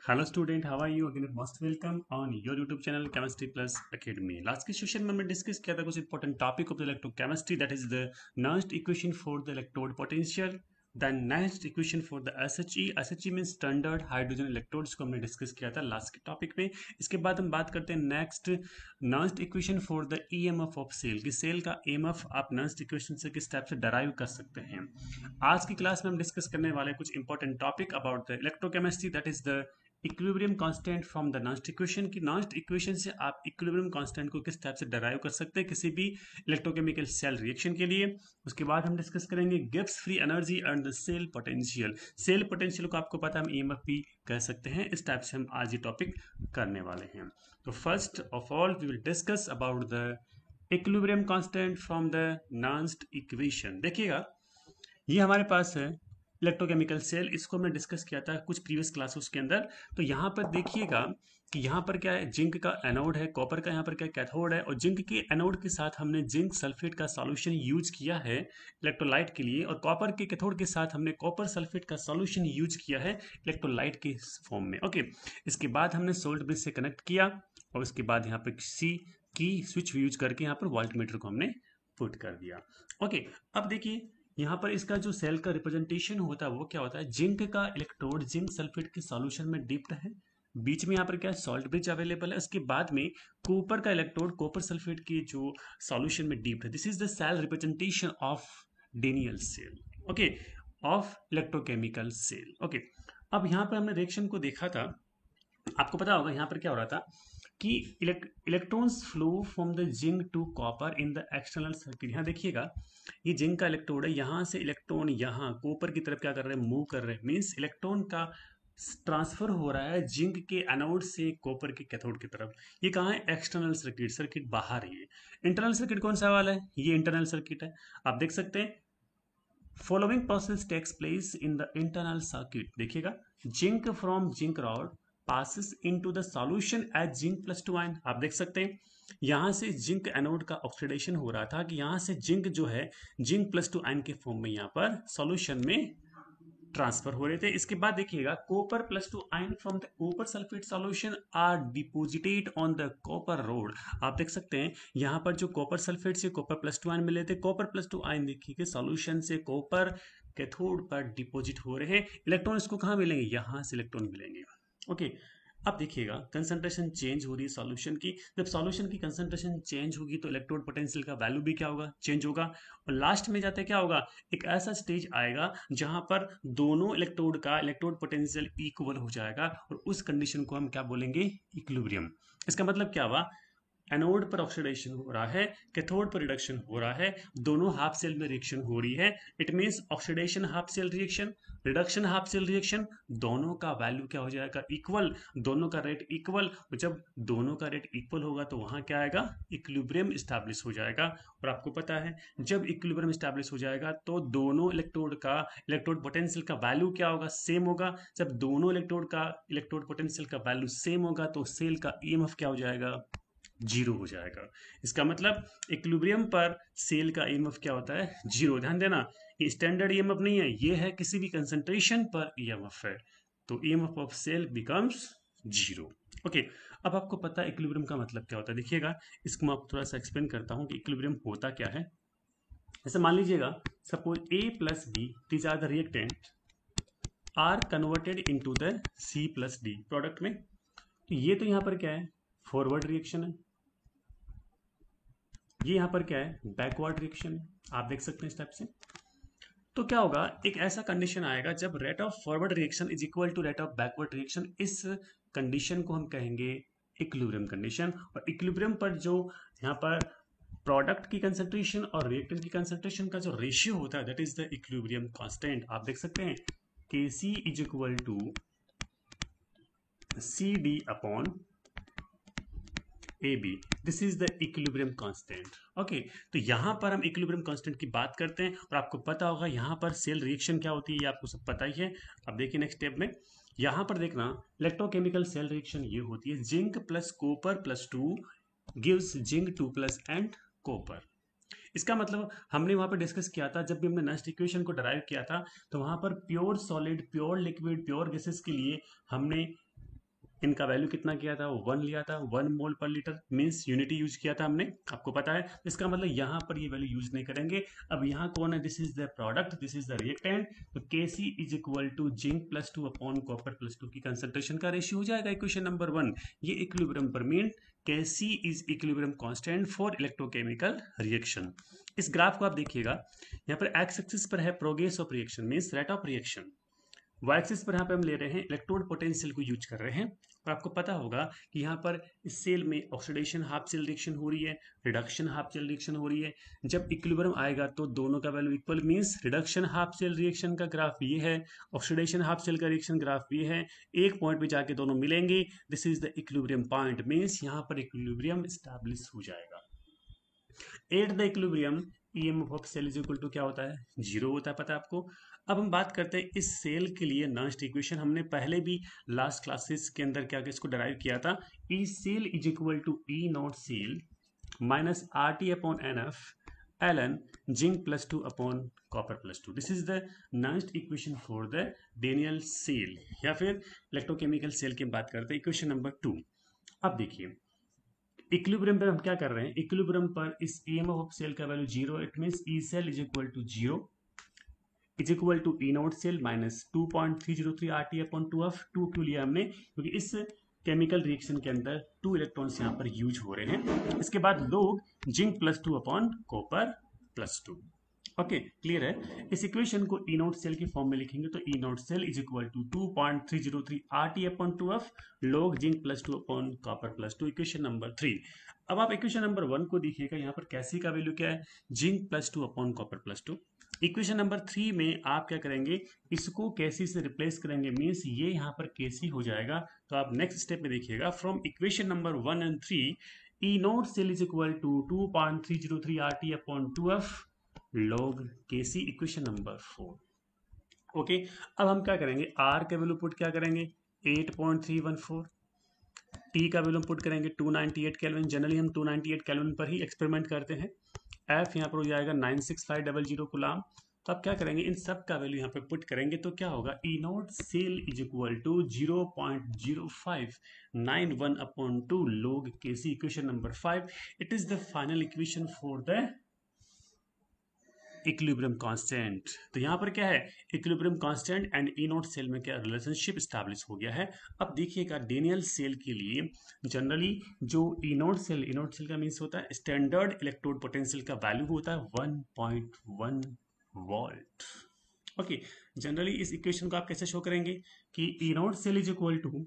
Hello student, how are you? Again most welcome on your YouTube channel chemistry plus academy. Last के session में हमने discuss किया था कुछ important topic of the electrochemistry, that is the Nernst equation for the electrode potential, the next equation for the SHE. SHE mean standard hydrogen electrodes को हमने discuss किया था लास्ट के टॉपिक में। इसके बाद हम बात करते हैं next Nernst equation for the EMF of cell, कि सेल का ईएमएफ आप नर्स्ट इक्वेशन से किस टाइप से डराइव कर सकते हैं। आज की क्लास में हम डिस्कस करने वाले कुछ important topic about the electrochemistry, that is the equilibrium constant from the Nernst equation, की नॉस्ट इक्वेशन से आप इक्विलिब्रियम कांस्टेंट को किस टाइप से डराइव कर सकते हैं किसी भी इलेक्ट्रोकेमिकल सेल रिएक्शन के लिए। उसके बाद हम डिस्कस करेंगे Gibbs free energy and the cell potential. Cell potential को आपको पता है हम ईएमएफ भी कह सकते हैं। इस टाइप से हम आज ये टॉपिक करने वाले हैं। तो first of all we will discuss about the equilibrium constant from the Nernst equation. देखिएगा, ये हमारे पास है इलेक्ट्रोकेमिकल सेल, इसको हमने डिस्कस किया था कुछ प्रीवियस क्लासेस के अंदर। तो यहाँ पर देखिएगा कि यहाँ पर क्या है, जिंक का एनोड है, कॉपर का यहाँ पर क्या कैथोड है, और जिंक के एनोड के साथ हमने जिंक सल्फेट का सॉल्यूशन यूज किया है इलेक्ट्रोलाइट के लिए, और कॉपर के कैथोड के साथ हमने कॉपर सल्फेट का सॉल्यूशन यूज किया है इलेक्ट्रोलाइट के फॉर्म में। ओके, इसके बाद हमने सोल्ट ब्रिज से कनेक्ट किया, और उसके बाद यहाँ पर सी की स्विच यूज करके यहाँ पर वोल्टमीटर को हमने पुट कर दिया। ओके, अब देखिए यहाँ पर इसका जो सेल का रिप्रेजेंटेशन होता है वो क्या होता है, जिंक का इलेक्ट्रोड जिंक सल्फेट के सॉल्यूशन में डिप्ड है, बीच में यहाँ पर क्या है सॉल्ट ब्रिज अवेलेबल है। उसके बाद में कॉपर का इलेक्ट्रोड कॉपर सल्फेट के जो सॉल्यूशन में डिप्ड है। This is the cell representation of Daniel cell, okay, of electrochemical cell. Okay, अब यहाँ पर हमने रिएक्शन को देखा था, आपको पता होगा यहाँ पर क्या हो रहा था कि electrons flow from the zinc to copper in the external circuit. यहाँ देखिएगा, ये जिंक का इलेक्ट्रोड है, यहाँ से इलेक्ट्रॉन यहाँ कॉपर की तरफ क्या कर रहे हैं, मूव कर रहे हैं। मींस इलेक्ट्रॉन का ट्रांसफर हो रहा है जिंक के एनोड से कॉपर के कैथोड की तरफ। ये कहाँ है, एक्सटर्नल सर्किट, सर्किट बाहर है। इंटरनल सर्किट कौन सा वाला है, ये इंटरनल सर्किट है। आप देख सकते हैं following process takes place in the internal circuit. देखिएगा, zinc from zinc rod passes into the solution as zinc plus two ion. आप देख सकते हैं यहां से जिंक एनोड का ऑक्सीडेशन हो रहा था कि यहां से जिंक जो है जिंक प्लस टू आयन के फॉर्म में यहां पर सॉल्यूशन में ट्रांसफर हो रहे थे। इसके बाद देखिएगा copper plus two ion from the copper sulphate solution are deposited on the copper rod. आप देख सकते हैं यहां पर जो कॉपर सल्फेट से कॉपर प्लस टू आयन मिले थे, कॉपर प्लस टू आयन देखिए सॉल्यूशन से कॉपर कैथोड पर डिपोजिट हो रहे हैं। इलेक्ट्रॉन इसको कहां मिलेंगे, यहां से इलेक्ट्रॉन मिलेंगे। ओके, अब देखिएगा कंसंट्रेशन चेंज हो रही है सॉल्यूशन की। जब सॉल्यूशन की कंसंट्रेशन चेंज होगी तो इलेक्ट्रोड पोटेंशियल का वैल्यू भी क्या होगा, चेंज होगा। और लास्ट में जाते क्या होगा, एक ऐसा स्टेज आएगा जहां पर दोनों इलेक्ट्रोड का इलेक्ट्रोड पोटेंशियल इक्वल हो जाएगा, और उस कंडीशन को हम क्या बोलेंगे, इक्विलिब्रियम। इसका मतलब क्या हुआ, एनोड पर ऑक्सीडेशन हो रहा है, कैथोड पर रिडक्शन हो रहा है, दोनों हाफ सेल में रिएक्शन हो रही है। It means oxidation half cell reaction, reduction half cell reaction, दोनों का वैल्यू क्या हो जाएगा, इक्वल, दोनों का रेट इक्वल। जब दोनों का रेट इक्वल होगा तो वहां क्या आएगा, इक्विलिब्रियम स्टैब्लिश हो जाएगा। और आपको पता है जब इक्विलिब्रियम स्टैब्लिश हो जाएगा तो दोनों इलेक्ट्रोड का इलेक्ट्रोड पोटेंशियल का वैल्यू क्या होगा, सेम होगा। जब दोनों इलेक्ट्रोड का इलेक्ट्रोड पोटेंशियल का वैल्यू सेम होगा तो सेल का ईएमएफ क्या हो जाएगा, जीरो हो जाएगा। इसका मतलब इक्विलिब्रियम पर सेल का ईएमएफ क्या होता है, जीरो। ध्यान देना, ये स्टैंडर्ड ईएमएफ नहीं है, ये है किसी भी कंसंट्रेशन पर ईएमएफ है, तो EMF of cell becomes zero. Okay, अब आपको पता है इक्विलिब्रियम का मतलब क्या होता है। देखिएगा, इसको मैं आपको थोड़ा सा एक्सप्लेन करता हूँ कि इक्विलिब्रियम होता क्या है। जैसे मान लीजिएगा suppose A plus B, these are the reactant, are converted into the C plus D product में। तो ये तो यहाँ पर क्या है, फॉरवर्ड रिएक्शन है, ये यहां पर क्या है, बैकवर्ड रिएक्शन है। आप देख सकते हैं इस टाइप से। तो क्या होगा, एक ऐसा कंडीशन आएगा जब rate of forward reaction is equal to rate of backward reaction. इस कंडीशन को हम कहेंगे इक्विलिब्रियम कंडीशन। और इक्विलिब्रियम पर जो यहाँ पर प्रोडक्ट की कंसंट्रेशन और रिएक्टेंट की कंसंट्रेशन का जो रेशियो होता है that is the equilibrium constant. आप देख सकते हैं कि C is equal to C D upon A B, this is the equilibrium constant. Okay, तो यहां पर हम इक्विलिब्रियम कांस्टेंट की बात करते हैं, और आपको पता होगा यहां पर सेल रिएक्शन क्या होती है, ये आपको सब पता ही है। अब देखिए नेक्स्ट स्टेप में, यहां पर देखना इलेक्ट्रोकेमिकल सेल रिएक्शन ये होती है, zinc plus copper plus two gives zinc two plus and copper. इसका मतलब हमने वहां पर डिस्कस किया था, जब भी हमने नेक्स्ट इक्वेशन को डराइव किया था, तो वहां पर pure solid, pure liquid, pure gases के लिए हमने इनका वैल्यू कितना किया था, 1 लिया था, 1 मोल पर लीटर, मीन्स यूनिटी यूज किया था हमने, आपको पता है। इसका मतलब यहाँ पर ये वैल्यू यूज नहीं करेंगे। अब यहाँ कौन है, this is the product, this is the reactant, तो Kc is equal to zinc plus 2 upon copper plus 2 की कंसंट्रेशन का रेशियो हो जाएगा इक्वेशन नंबर 1। ये इक्विलिब्रियम पर mean Kc is equilibrium constant for electrochemical reaction. इस ग्राफ को आप देखिएगा, यहाँ पर एक्स एक्सिस पर है progress of reaction means rate of reaction, Y axis पर यहाँ पे हम ले रहे हैं इलेक्ट्रोड पोटेंशियल को यूज कर रहे हैं। और आपको पता होगा कि यहाँ पर इस सेल में ऑक्सीडेशन हाफ सेल रिएक्शन हो रही है, रिडक्शन हाफ सेल रिएक्शन हो रही है। जब इक्विलिब्रियम आएगा तो दोनों का value equal means reduction half cell reaction का ग्राफ ये है, ऑक्सीडेशन हाफ सेल का रिएक्शन ग्राफ ये है, एक पॉइंट पे जाके दोनों मिलेंगे, this is the equilibrium point means यहाँ पर इक्विलिब्रियम एस्टैब्लिश हो जाएगा। At the equilibrium EMF of cell is equal to क्या होता है, 0 होता है, पता है आपको। अब हम बात करते हैं इस सेल के लिए नॉन्स्ट इक्वेशन, हमने पहले भी लास्ट क्लासेस के अंदर क्या इसको डराइव किया था, E cell is equal to E naught cell minus R T upon N F L N zinc plus 2 upon copper plus 2। This is the Nernst equation for the Daniell cell या फिर electrochemical cell की बात करते हैं, equation number 2। अब देखिए equilibrium पर हम क्या कर रहे हैं, इक्विलिब्रियम पर इस ईएमएफ ऑफ सेल का value 0, it means E cell is equal to 0 is equal to E naught cell minus 2.303 R T upon 2f। 2 क्यों लिया हमने, क्योंकि इस केमिकल रिएक्शन के अंदर 2 इलेक्ट्रॉन्स यहाँ पर यूज हो रहे हैं। इसके बाद लोग zinc plus 2 upon copper plus 2। Okay clear है। इस इक्वेशन को ई नोट सेल की फॉर्म में लिखेंगे तो E naught cell is equal to 2.303 R T upon 2f log zinc plus 2 upon copper plus 2, equation number 3। अब आप इक्वेशन नंबर 1 को देखिएगा, यहाँ पर कैसी का वैल्यू क्या है, zinc plus 2 upon copper plus 2। Equation number 3 में आप क्या करेंगे, इसको कैसी से रिप्लेस करेंगे, मीन्स ये यहाँ पर केसी हो जाएगा। तो आप नेक्स्ट स्टेप में देखिएगा, from equation number 1 and 3 E naught cell is equal to 2.303 R T upon 2f log Kc, equation number 4। Okay अब हम क्या करेंगे, R का वैल्यू पुट क्या करेंगे 8.314, T का वैल्यू पुट करेंगे 298 केल्विन, जनरली हम 298 केल्विन पर ही एक्सपेरिमेंट करते हैं। F यहाँ पर हो जाएगा 96500 कूलाम। तो आप क्या करेंगे, इन सब का वैल्यू यहाँ पे पुट करेंगे तो क्या होगा, E naught cell is equal to 0.0591 upon 2 log Kc, equation number 5। It is the final equation for the equilibrium constant. तो यहाँ पर क्या है, equilibrium constant and E naught cell में क्या रिलेशनशिप स्टैब्लिश हो गया है। अब देखिएगा डेनियल सेल के लिए जनरली जो ई नोट सेल का मीन्स होता है स्टैंडर्ड इलेक्ट्रोड पोटेंशियल का वैल्यू होता है 1.1 वोल्ट। ओके जनरली इस इक्वेशन को आप कैसे शो करेंगे कि E naught cell is equal to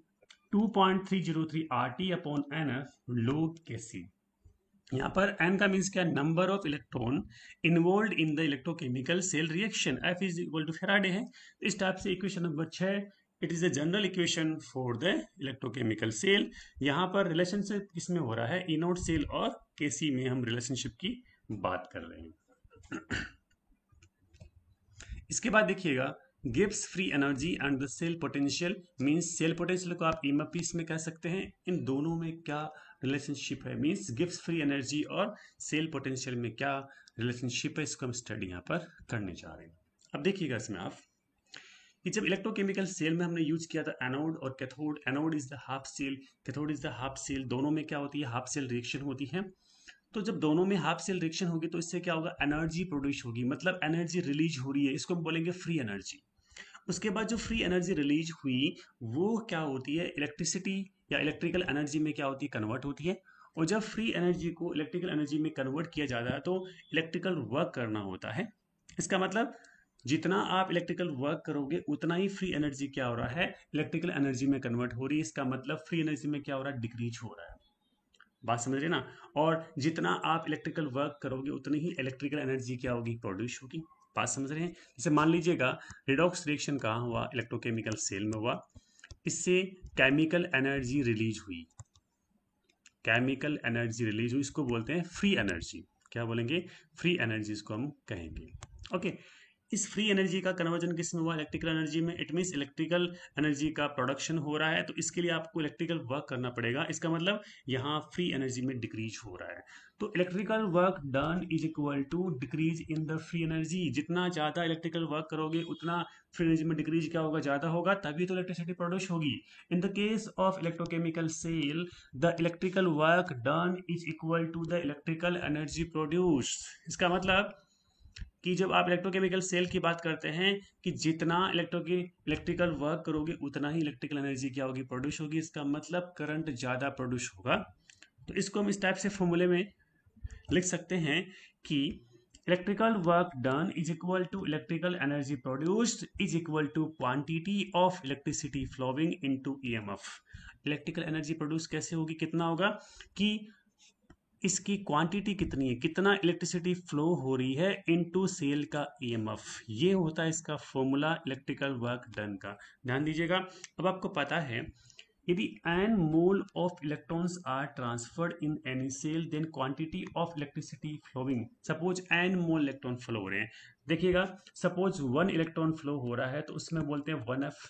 2.303 R T upon N F log Kc। यहाँ पर n का मीन्स क्या, number of electron involve in the electrochemical cell reaction, F is equal to Faraday है। इस टाइप से equation number 6 it is the general equation for the electrochemical cell. यहाँ पर relationship किसमें हो रहा है, ई नोट सेल और Kc में हम रिलेशनशिप की बात कर रहे हैं। इसके बाद देखिएगा गिव्स free energy and the cell potential, means cell potential को आप ईएमएफ पीस में कह सकते हैं। इन दोनों में क्या रिलेशनशिप है, मींस गिव्स फ्री एनर्जी और सेल पोटेंशियल में क्या रिलेशनशिप है, इसको हम स्टडी यहाँ पर करने जा रहे हैं। अब देखिएगा इसमें आप कि जब इलेक्ट्रोकेमिकल सेल में हमने यूज किया था एनोड और cathode, anode is the half cell, cathode is the half cell, दोनों में क्या होती है, हाफ सेल रिएक्शन होती है। तो जब दोनों में हाफ सेल रिएक्शन होगी तो इससे क्या होगा, एनर्जी प्रोड्यूस होगी, मतलब एनर्जी रिलीज हो रही है, इसको हम बोलेंगे फ्री एनर्जी। उसके बाद जो फ्री एनर्जी रिलीज हुई वो क्या होती है, इलेक्ट्रिसिटी या इलेक्ट्रिकल एनर्जी में क्या होती है, कन्वर्ट होती है। और जब फ्री एनर्जी को इलेक्ट्रिकल एनर्जी में कन्वर्ट किया जाता है तो इलेक्ट्रिकल वर्क करना होता है। इसका मतलब जितना आप इलेक्ट्रिकल वर्क करोगे उतना ही फ्री एनर्जी क्या हो रहा है, इलेक्ट्रिकल एनर्जी में कन्वर्ट हो रही है। इसका मतलब फ्री एनर्जी में क्या हो रहा है, डिक्रीज हो रहा है। बात समझ रहे ना। और जितना आप इलेक्ट्रिकल वर्क करोगे उतनी ही इलेक्ट्रिकल एनर्जी क्या होगी, प्रोड्यूस होगी। बात समझ रहे हैं। जैसे मान लीजिएगा रिडॉक्स रिएक्शन कहाँ हुआ, इलेक्ट्रोकेमिकल सेल में हुआ, इससे केमिकल एनर्जी रिलीज हुई, केमिकल एनर्जी रिलीज हुई, इसको बोलते हैं फ्री एनर्जी। क्या बोलेंगे, फ्री एनर्जी इसको हम कहेंगे। ओके इस फ्री एनर्जी का कन्वर्जन किस में हुआ, इलेक्ट्रिकल एनर्जी में। इट मीन्स इलेक्ट्रिकल एनर्जी का प्रोडक्शन हो रहा है, तो इसके लिए आपको इलेक्ट्रिकल वर्क करना पड़ेगा। इसका मतलब यहाँ फ्री एनर्जी में डिक्रीज हो रहा है। तो electrical work done is equal to decrease in the free energy. जितना ज़्यादा इलेक्ट्रिकल वर्क करोगे उतना फ्री एनर्जी में डिक्रीज क्या होगा, ज़्यादा होगा, तभी तो इलेक्ट्रिसिटी प्रोड्यूस होगी। In the case of electrochemical cell the electrical work done is equal to the electrical energy produce. इसका मतलब कि जब आप इलेक्ट्रोकेमिकल सेल की बात करते हैं कि जितना इलेक्ट्रिकल वर्क करोगे उतना ही इलेक्ट्रिकल एनर्जी क्या होगी, प्रोड्यूस होगी। इसका मतलब करंट ज़्यादा प्रोड्यूस होगा। तो इसको हम इस टाइप से फॉर्मूले में लिख सकते हैं कि electrical work done is equal to electrical energy produced is equal to quantity of electricity flowing into EMF. Electrical energy produce कैसे होगी, कितना होगा कि इसकी क्वांटिटी कितनी है, कितना इलेक्ट्रिसिटी फ्लो हो रही है इनटू सेल का ईएमएफ। ये होता है इसका फॉर्मूला इलेक्ट्रिकल वर्क डन का। ध्यान दीजिएगा। अब आपको पता है यदि n mole of electrons are transferred in any cell then quantity of electricity flowing. Suppose n mole electron flow हो रहे हैं, देखिएगा सपोज 1 इलेक्ट्रॉन फ्लो हो रहा है तो उसमें बोलते हैं 1f।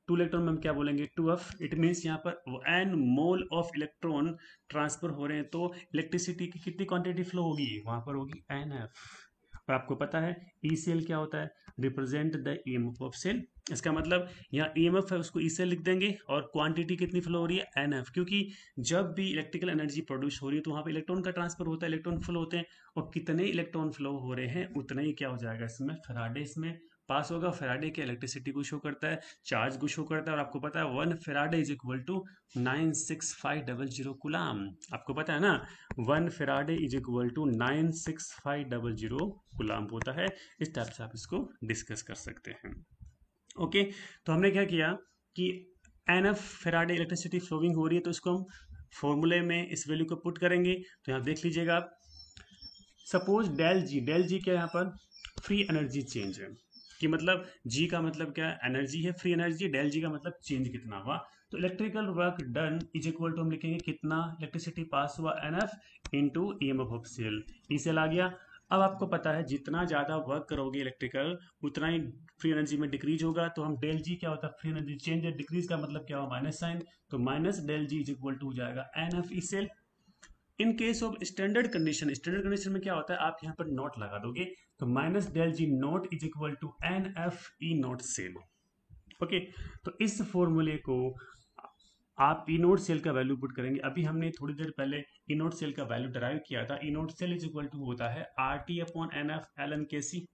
2 इलेक्ट्रॉन में हम क्या बोलेंगे 2f। इट मीन्स यहाँ पर n mole of electron transfer हो रहे हैं, तो इलेक्ट्रिसिटी की कितनी क्वांटिटी फ्लो होगी, वहां पर होगी nf। और आपको पता है ई सेल क्या होता है, represent the EMF of cell. इसका मतलब यहाँ ईएमएफ है उसको ई सेल लिख देंगे और क्वांटिटी कितनी फ्लो हो रही है एनएफ, क्योंकि जब भी इलेक्ट्रिकल एनर्जी प्रोड्यूस हो रही है तो वहाँ पे इलेक्ट्रॉन का ट्रांसफर होता है, इलेक्ट्रॉन फ्लो होते हैं, और कितने इलेक्ट्रॉन फ्लो हो रहे हैं उतना ही क्या हो जाएगा इसमें फैराडे इसमें पास होगा। फैराडे के इलेक्ट्रिसिटी को शो करता है, चार्ज को शो करता है, और आपको पता है 1 faraday is equal to 96500 coulomb. आपको पता है ना 1 faraday is equal to 96500 coulomb होता है। इस टाइप से आप इसको डिस्कस कर सकते हैं। ओके, तो हमने क्या किया कि N F faraday electricity flowing हो रही है, तो इसको हम फॉर्मूले में इस वैल्यू को पुट करेंगे। तो यहाँ देख लीजिएगा आप, सपोज डेल जी क्या यहाँ पर फ्री एनर्जी चेंज है, कि मतलब जी का मतलब क्या एनर्जी है, फ्री एनर्जी, डेल जी का मतलब चेंज कितना हुआ। तो electrical work done is equal to हम लिखेंगे कितना इलेक्ट्रिसिटी पास हुआ N F into E M F of cell. E cell आ गया। अब आपको पता है जितना ज़्यादा वर्क करोगे इलेक्ट्रिकल उतना ही फ्री एनर्जी में डिक्रीज होगा। तो हम डेल जी क्या होता है, फ्री एनर्जी चेंज है, डिक्रीज का मतलब क्या हुआ माइनस साइन, तो minus del G is equal to हो जाएगा N F E cell. In case of standard condition, standard condition में क्या होता है आप यहाँ पर नोट लगा दोगे, तो minus del G naught is equal to N F E naught cell. Okay, तो इस फॉर्मूले को आप ई नोट सेल का वैल्यू पुट करेंगे। अभी हमने थोड़ी देर पहले ई नोट सेल का वैल्यू डराइव किया था। E naught cell is equal to होता है R T upon N F L N K C,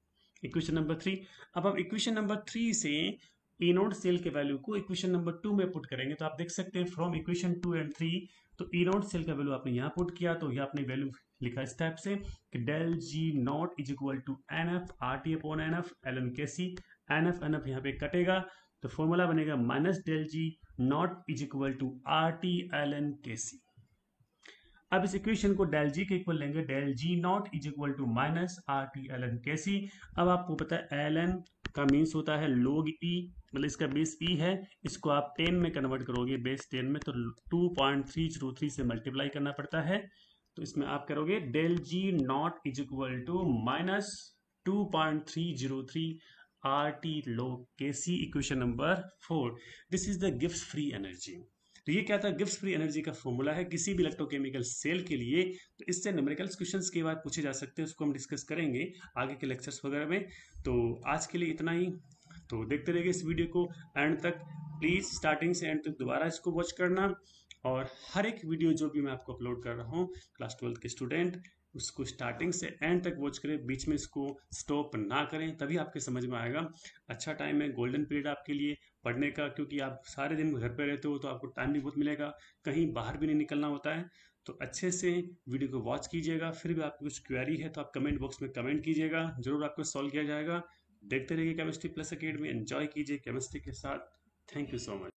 equation number 3। अब आप इक्वेशन नंबर 3 से ई नोट सेल के वैल्यू को इक्वेशन नंबर 2 में पुट करेंगे, तो आप देख सकते हैं फ्रॉम इक्वेशन 2 एंड 3, तो ई नोट सेल का वैल्यू आपने यहाँ पुट किया, तो यहाँ आपने वैल्यू लिखा इस टाइप से कि del G naught is equal to N F R T upon N F L N K C. N F यहाँ पे कटेगा तो फॉर्मूला बनेगा minus del G naught is equal to R T L N K C. अब इस equation को del जी के equal लेंगे, del G naught is equal to minus R T L N K C. अब आपको पता है एल एन का मीन्स होता है लोग ई, मतलब इसका बेस ई है, इसको आप 10 में कन्वर्ट करोगे बेस 10 में, तो 2.303 से मल्टीप्लाई करना पड़ता है। तो इसमें आप करोगे del G naught is equal to minus 2.303 R T log K C, equation number 4। This is the Gibbs free energy. तो ये क्या था, गिब्स फ्री एनर्जी का फॉर्मूला है किसी भी इलेक्ट्रोकेमिकल सेल के लिए। तो इससे न्यूमेरिकल क्वेश्चंस के बाद पूछे जा सकते हैं, उसको हम डिस्कस करेंगे आगे के लेक्चर्स वगैरह में। तो आज के लिए इतना ही। तो देखते रहिए इस वीडियो को एंड तक, प्लीज स्टार्टिंग से एंड तक दोबारा इसको वॉच करना। और हर एक वीडियो जो भी मैं आपको अपलोड कर रहा हूँ क्लास 12 के स्टूडेंट, उसको स्टार्टिंग से एंड तक वॉच करें, बीच में इसको स्टॉप ना करें, तभी आपके समझ में आएगा। अच्छा टाइम है, गोल्डन पीरियड आपके लिए पढ़ने का, क्योंकि आप सारे दिन घर पे रहते हो तो आपको टाइम भी बहुत मिलेगा, कहीं बाहर भी नहीं निकलना होता है। तो अच्छे से वीडियो को वॉच कीजिएगा। फिर भी आपको कुछ क्वेरी है तो आप कमेंट बॉक्स में कमेंट कीजिएगा, जरूर आपको सॉल्व किया जाएगा। देखते रहिए केमिस्ट्री प्लस अकेडमी, एंजॉय कीजिए केमिस्ट्री के साथ। Thank you so much.